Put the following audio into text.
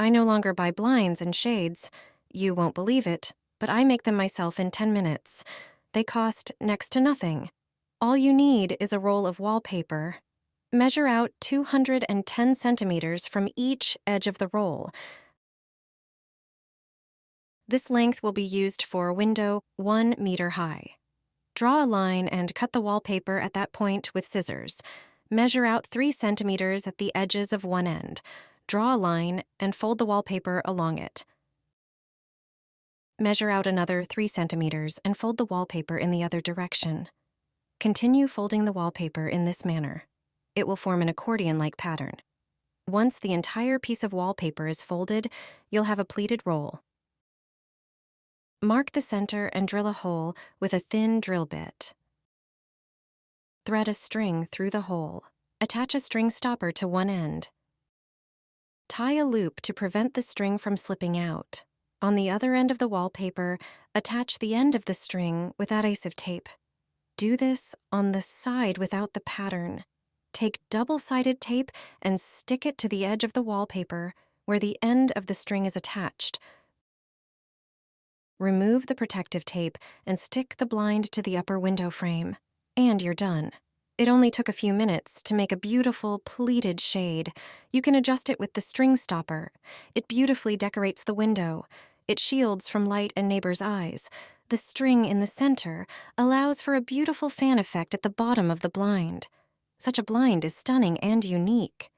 I no longer buy blinds and shades. You won't believe it, but I make them myself in 10 minutes. They cost next to nothing. All you need is a roll of wallpaper. Measure out 210 centimeters from each edge of the roll. This length will be used for a window 1 meter high. Draw a line and cut the wallpaper at that point with scissors. Measure out 3 centimeters at the edges of one end. Draw a line and fold the wallpaper along it. Measure out another 3 centimeters and fold the wallpaper in the other direction. Continue folding the wallpaper in this manner. It will form an accordion-like pattern. Once the entire piece of wallpaper is folded, you'll have a pleated roll. Mark the center and drill a hole with a thin drill bit. Thread a string through the hole. Attach a string stopper to one end. Tie a loop to prevent the string from slipping out. On the other end of the wallpaper, attach the end of the string with adhesive tape. Do this on the side without the pattern. Take double-sided tape and stick it to the edge of the wallpaper where the end of the string is attached. Remove the protective tape and stick the blind to the upper window frame. And you're done. It only took a few minutes to make a beautiful pleated shade. You can adjust it with the string stopper. It beautifully decorates the window. It shields from light and neighbors' eyes. The string in the center allows for a beautiful fan effect at the bottom of the blind. Such a blind is stunning and unique.